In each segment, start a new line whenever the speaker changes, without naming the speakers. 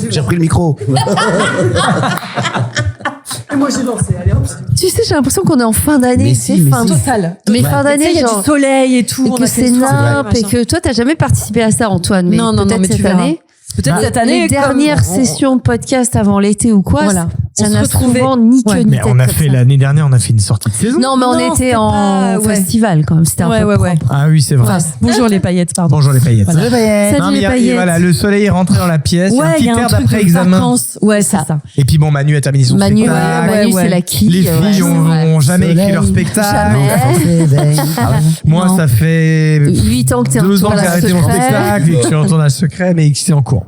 J'ai repris le micro.
Et moi j'ai dansé, allez hop.
Tu sais, j'ai l'impression qu'on est en fin d'année.
Mais
c'est
si, mais
fin
si.
Total.
Mais fin d'année,
il y a
genre.
du soleil et tout.
Et que c'est nimp, et que toi, t'as jamais participé à ça, Antoine. Mais
Non,
peut-être
mais tu
cette
verras.
année.
Peut-être cette année.
Les dernières sessions de podcast avant l'été ou quoi,
Voilà.
ça
On se
n'a
retrouvait.
souvent ni queue
Ouais.
ni
Mais
tête
on a
comme
fait
ça.
l'année dernière, on a fait une sortie de saison.
Non, mais on
Non,
était
c'était
en
pas- ouais.
festival quand même. C'était un peu
Ouais.
propre.
Ah oui, c'est vrai.
Enfin, bonjour les paillettes, pardon.
Bonjour les paillettes.
Voilà.
Salut
Non, mais
les
il y a-
paillettes.
voilà, le soleil est rentré dans la pièce. il y a un petit air d'après-examen.
Ouais, c'est ça.
Et puis bon, Manu a terminé son
Manu,
spectacle.
Manu,
ouais.
c'est la quille.
Les filles ont jamais écrit leur
Soleil,
spectacle.
jamais.
Moi,
Non.
ça fait
8 ans que t'es en
2 ans que j'ai
tournage
arrêté mon
secret.
spectacle et que je suis en tournage secret, mais que c'est en cours.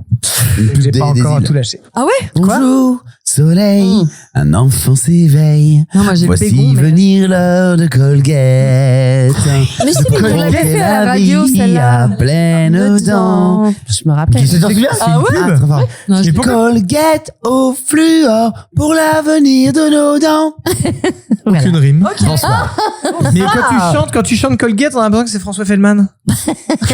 J'ai pas encore tout lâché.
Ah ouais?
Bonjour, soleil, un enfant s'éveille.
Non, moi j'ai le
Voici
bégon, mais...
venir l'heure de Colgate.
Mais si, mais on l'avait fait à la radio, celle-là.
à pleines dents.
Je me rappelle.
C'est une pub.
Très fort.
Non, je-
Mais pourquoi
Colgate au fluor pour l'avenir de nos dents.
aucune rime.
Bonsoir.
Mais quand tu chantes Colgate, on a l'impression que c'est François Feldman.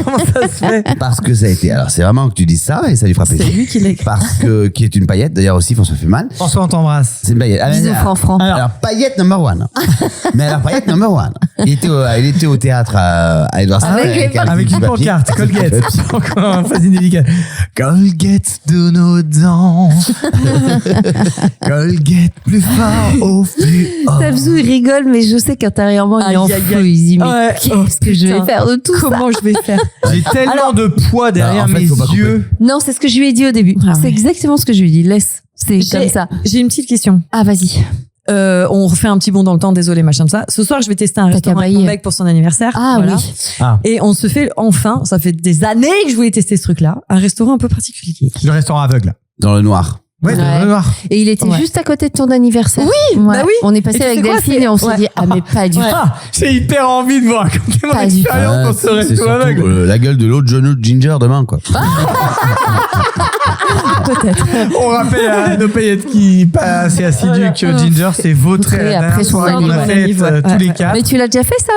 Comment ça se fait?
Parce que ça a été. Alors, c'est vraiment que tu dis ça et ça lui fera
C'est
plaisir.
lui qui l'a écrit.
Parce que, qui est une paillette, d'ailleurs aussi, François Feldman.
François, on t'embrasse.
C'est une paillette.
Bisous, Franc.
Alors, paillette number one. Mais alors, paillette number one. Il était au théâtre à Edouard
Avec une pancarte, Colgate. Encore un phase délicate. Colgate de nos dents. Colgate plus fort au fluor.
Tabzou, il rigole, mais je sais qu'intérieurement, il est en
Aïe, aïe,
feu.
aïe.
Il se dit, mais
Ouais.
qu'est-ce que je vais
Putain.
faire de tout ça?
Comment je vais faire?
J'ai tellement de poids derrière
Non, en fait,
mes
faut pas couper.
yeux.
Non, c'est ce que je lui ai dit au début.
Ah ouais.
C'est exactement ce que je lui ai dit. Laisse. C'est comme ça.
J'ai une petite question.
Ah, vas-y.
On refait un petit bond dans le temps, désolé, machin de ça. Ce soir, je vais tester un
T'as
restaurant avec
cabaillé.
mon mec pour son anniversaire.
Ah
Voilà.
oui.
Ah,
Et on se fait enfin, ça fait des années que je voulais tester ce truc-là, un restaurant un peu particulier.
le restaurant aveugle.
Dans le noir.
Ouais,
Ouais.
dans le noir.
Et il était
Ouais.
juste à côté de ton anniversaire.
Oui,
Ouais.
bah oui.
On est passé
Et tu
avec
sais quoi,
Delphine
c'est-
et on s'est
ouais.
dit, ah, mais pas du tout.
Ah, j'ai hyper envie de vous raconter mon
Pas du tout.
expérience dans ce
C'est
resto
surtout,
aveugle.
la gueule de l'autre genou de Ginger demain, quoi.
Peut-être.
On rappelle à nos paillettes qui pas assez assidus que Ginger s'est vautré
Vautré
à la
après
dernière
son
soirée qu'on a
anniversaire.
faite
Ouais.
tous les
Ouais.
quatre.
Mais tu l'as déjà fait, ça,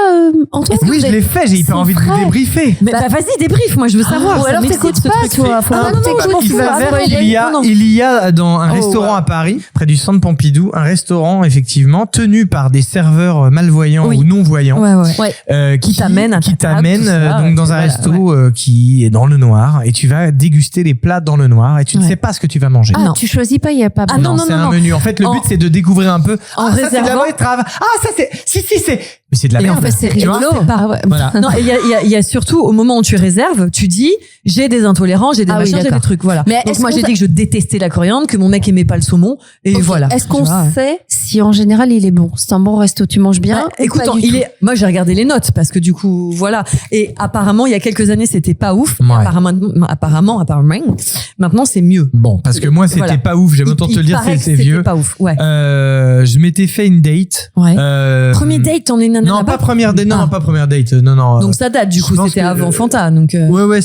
Antoine?
Oui, je l'ai fait, j'ai hyper
C'est
envie de vous
vrai.
débriefer.
Mais bah, vas-y, débrief, moi je veux savoir.
Ou
ça
alors
m'excite,
t'écoutes
ce
pas,
truc.
toi. Faut
Ah,
pas
non,
que
non,
t'écoutes,
non,
tu
je
vas
m'en fous,
spoiler.
non.
Il y a dans un
Oh,
restaurant
ouais.
à Paris, près du centre Pompidou, un restaurant effectivement tenu par des serveurs malvoyants
Oui.
ou non-voyants.
Ouais, ouais.
Ouais.
Qui
t'amènent à ta table, tout ça,
donc dans un
voilà,
resto qui est dans le noir et tu vas déguster les plats dans le noir et tu ne
Ouais.
sais pas ce que tu vas manger.
Ah,
Non.
tu choisis pas, il y a pas.
Ah, non,
c'est un
non.
menu. En fait, le
En-
but c'est de découvrir un peu.
en
Ah, ça c'est de la
réservant-
betterave. Ah, ça c'est. Si c'est. Mais c'est de la
Et en
merde.
fait, c'est
Tu vois
rigolo.
Ah ouais.
Voilà.
Non, et il y a surtout, au moment où tu réserves, tu dis, j'ai des intolérants, j'ai des
Ah oui,
machins, j'ai des
d'accord.
trucs, voilà.
Mais
Donc
est-ce
moi,
qu'on
j'ai
sait-
dit que je détestais la coriandre, que mon mec aimait pas le saumon, et
Ok.
voilà.
Est-ce qu'on
Tu vois.
sait si en général il est bon? C'est un bon resto, tu manges bien?
Bah,
ou
écoute,
pas du
il
tout
est. Moi, j'ai regardé les notes parce que du coup, voilà. Et apparemment, il y a quelques années, c'était pas ouf.
Ouais.
Apparemment, maintenant, c'est mieux.
Bon, parce que moi c'était
Voilà.
pas ouf. J'aime autant te
Il
le dire,
paraît que
c'est
c'était
vieux.
pas ouf. Ouais.
Je m'étais fait une date.
Ouais.
Euh,
Premier date, t'en es une nana
Non,
là-bas
pas première date. Non,
Ah.
pas première date. Non.
Donc ça date, du
je
coup,
pense
c'était
que-
avant Fanta. Donc,
Ouais,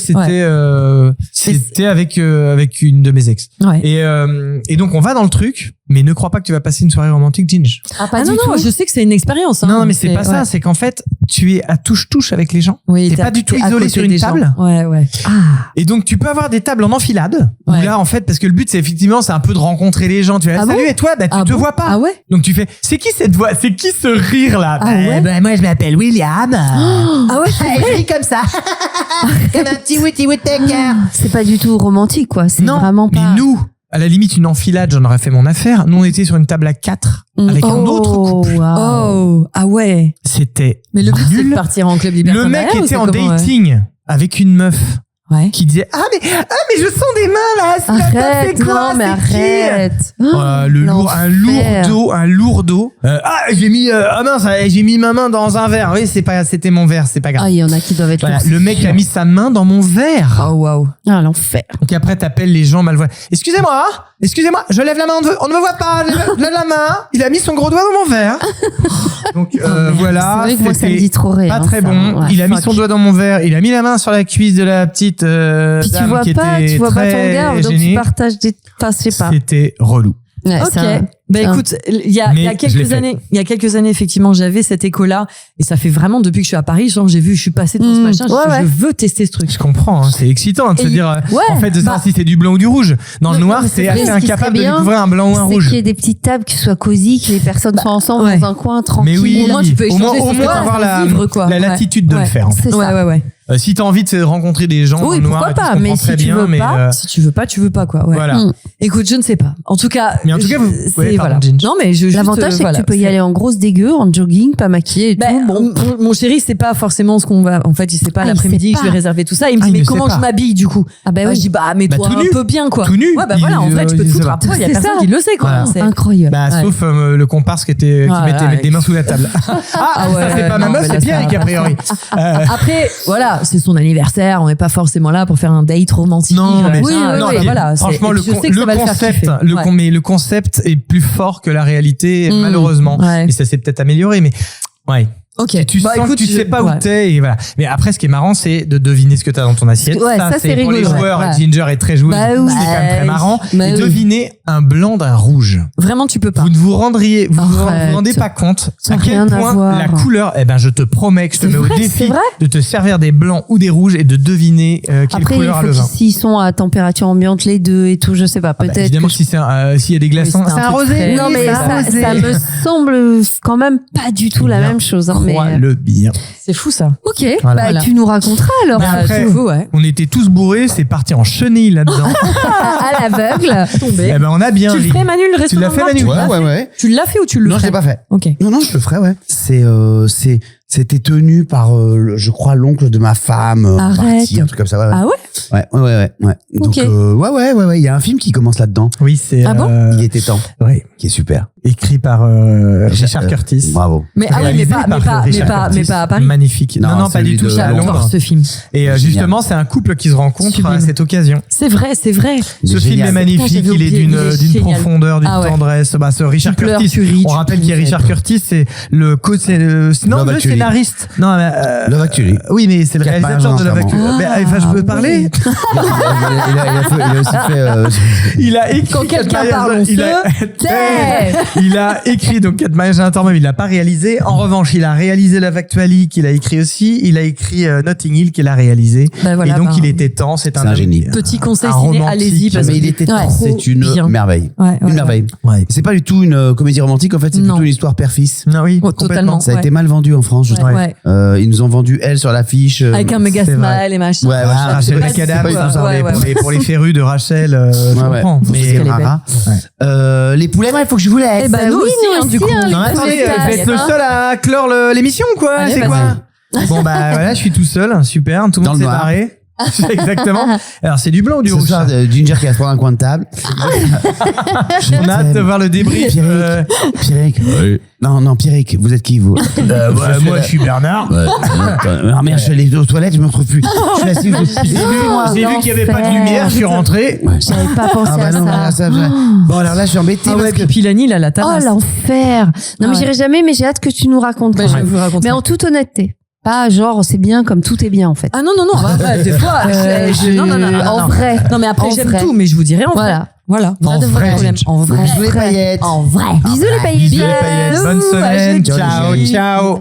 c'était avec une de mes ex.
ouais.
Et donc on va dans le truc, mais ne crois pas que tu vas passer une soirée romantique, Ginge.
Ah, pas
Ah
du
non,
tout.
non, je sais que c'est une expérience. Hein,
Non, mais c'est pas ça.
ouais.
C'est qu'en fait, tu es à touche-touche avec les gens.
Oui,
T'es pas du tout
à
isolé
côté
sur une
des gens.
table.
Ouais, ouais.
Et donc tu peux avoir des tables en enfilade. Où
Ouais.
là, en fait, parce que le but c'est effectivement, c'est un peu de rencontrer les gens. Tu vas
Ah
salut
bon
et toi, bah tu
Ah
te
bon
vois pas.
Ah ouais?
Donc tu fais, c'est qui cette voix, c'est qui ce rire là?
Ah ouais
Moi je m'appelle William.
Ah ouais, c'est vrai.
ris comme ça. Comme un petit Witty Whittaker.
C'est pas du tout romantique, quoi. C'est
Non,
vraiment pas.
mais nous, à la limite une enfilade, j'en aurais fait mon affaire. Nous on était sur une table à 4 avec un autre couple.
Oh, ah ouais.
C'était
Mais le but, c'est
nul.
de partir en club
Le
libertin.
mec
derrière, ou
était
c'est
en
comment, ouais
dating avec une meuf
Ouais.
qui disait ah mais je sens des mains là. ce matin,
Arrête,
c'est quoi,
non, mais
c'est qui
arrête.
Un lourdeau. J'ai mis mince, j'ai mis ma main dans un verre. Oui, c'était mon verre, c'est pas grave.
Ah, il y en a qui doivent être
Voilà,
lourds.
le mec a mis sa main dans mon verre.
Oh, waouh.
Ah, l'enfer.
Donc après t'appelles les gens malvoyants. Excusez-moi, je lève la main, on ne me voit pas. Je lève la main. Il a mis son gros doigt dans mon verre. Donc voilà,
C'est vrai que moi, ça me
c'était
dit trop rien.
pas très
ça.
bon.
Ouais,
Il a mis
fuck.
son doigt dans mon verre. Il a mis la main sur la cuisse de la petite
Puis tu
dame
vois
qui
pas,
était
tu vois pas ton
très
gars, donc tu
gênée.
partages des. Enfin, je sais pas.
C'était relou.
Ouais,
Ok.
c'est un-
Bah écoute, il y a
Mais je l'ai
quelques années, effectivement, j'avais cet écho-là, et ça fait vraiment depuis que je suis à Paris, genre je suis passée dans ce machin, je veux tester ce truc.
Je comprends, hein, c'est excitant de se dire, en fait, de savoir si c'est du blanc ou du rouge. Dans le noir, c'est assez incapable de découvrir un blanc ou un rouge.
C'est qu'il y ait des petites tables qui soient cosy, que les personnes soient ensemble dans un coin tranquille.
Mais oui,
au moins tu peux échanger,
au moins avoir la latitude de le faire. En fait.
Ouais.
Si t'as envie de rencontrer des gens dans le noir,
pourquoi pas, mais si tu veux pas,
si tu veux pas, tu veux pas quoi. Ouais.
Voilà.
Écoute, je ne sais pas. En tout cas,
L'avantage, c'est que tu peux y aller en grosse dégueu, en jogging, pas maquillée et tout. Bon.
Mon chéri, c'est pas forcément ce qu'on va. En fait, il sait pas l'après-midi que je vais réserver tout ça. Il me dit mais comment je m'habille du coup?
Ah bah oui.
Je dis mets-toi un peu bien quoi.
Tout nu.
Ouais bah voilà, en vrai tu peux te foutre à poil, il y a personne qui le sait quoi.
C'est incroyable.
Sauf le comparse qui mettait des mains sous la table. Ah ouais, ça c'est pas ma meuf, c'est Pierre a priori.
Après voilà, c'est son anniversaire, on n'est pas forcément là pour faire un date romantique.
Non, mais
voilà.
Franchement, le concept est plus fort que la réalité, malheureusement. Et ça s'est peut-être amélioré, mais ouais.
Ok.
Tu sens que tu sais pas où t'es et voilà. Mais après, ce qui est marrant, c'est de deviner ce que t'as dans ton assiette.
Ouais, ça c'est
pour
rigolo.
les joueurs. Ginger est très joueuse. C'est quand même très marrant. Et deviner un blanc d'un rouge.
Vraiment, tu peux pas.
Vous ne vous rendez pas compte à quel point la couleur, je te promets que je te mets au défi de te servir des blancs ou des rouges et de deviner quelle couleur a le vin.
S'ils sont à température ambiante les deux et tout, je sais pas, peut-être.
Évidemment que s'il y a des glaçons.
C'est un rosé. Non mais ça me semble quand même pas du tout la même chose.
Le bien.
C'est fou ça.
Ok, tu nous raconteras alors.
Après, on était tous bourrés, c'est parti en chenille là-dedans.
À l'aveugle.
Tombé.
On a bien
ri. Tu le fais Manu le resto?
Tu l'as fait Manu?
Ouais.
Tu l'as fait ou tu le ferais?
Non, je l'ai pas fait.
Ok.
Non, je le ferai, ouais. C'était tenu par, je crois, l'oncle de ma femme.
Arrête.
Un truc comme ça, ouais.
Ah ouais?
Ouais. Donc, ouais. Il y a un film qui commence là-dedans.
Oui, c'est.
Ah bon?
Il était temps.
Oui.
Qui est super.
Écrit par Richard Curtis.
Bravo.
Mais pas à Paris.
Magnifique. Non, pas du tout. C'est à Londres.
Ce film.
Et justement, c'est un couple qui se rencontre à cette occasion.
C'est vrai.
Ce film est magnifique. Il est d'une profondeur, d'une tendresse. Ce Richard Curtis. On rappelle qu'il y a Richard Curtis, c'est le scénariste. Non,
Love Actually.
Oui, mais c'est le réalisateur de Love Actually. Je peux parler.
Il a aussi fait.
Il a écrit.
Quand quelqu'un parle,
il a écrit donc 4 mariages à un temps même, il l'a pas réalisé. En revanche, il a réalisé Love Actually qu'il a écrit aussi. Il a écrit Notting Hill qu'il a réalisé.
Voilà,
et donc il était temps. C'est un
génie.
Petit conseil ciné, allez-y.
Mais il était temps. C'est une merveille. Une merveille. C'est pas du tout une comédie romantique. En fait, c'est plutôt une histoire père-fils.
Non, oui,
totalement.
Ça a été mal vendu en France, je trouve. Ils nous ont vendu elle sur l'affiche.
Avec un méga smile et machin.
Ouais,
Rachel McAdams. Pour les férus de Rachel, je comprends.
Mais les poulets, il faut que je vous laisse.
Nous aussi, du coup.
Vous êtes le seul à clore l'émission, quoi.
Allez,
c'est quoi? Bon, voilà, je suis tout seul. Super. Tout le monde s'est barré. Exactement. Alors, c'est du blanc ou du rouge?
Ginger qui va se prendre un coin de table.
On a hâte de voir le débrief.
Pierrick. Non, Pierrick, vous êtes qui, vous?
Moi, je suis Bernard.
Merde, je suis allé aux toilettes, je me retrouve plus. Je suis assis,
j'ai vu qu'il n'y avait pas de lumière, je suis rentré.
J'avais pas pensé à ça.
Bon, alors là, je suis embêté.
Ah ouais, puis Pilani, il a la tasse.
Oh, l'enfer. Non, mais j'irai jamais, mais j'ai hâte que tu nous racontes.
Je vais vous raconter.
Mais en toute honnêteté. Pas genre c'est bien comme tout est bien en fait.
Ah non, des fois non.
En vrai.
Non mais après j'aime tout, mais je vous dirai en vrai. Voilà.
En vrai.
En vrai.
Bisous les paillettes.
En vrai. Bisous les paillettes.
Bonne semaine. Ciao.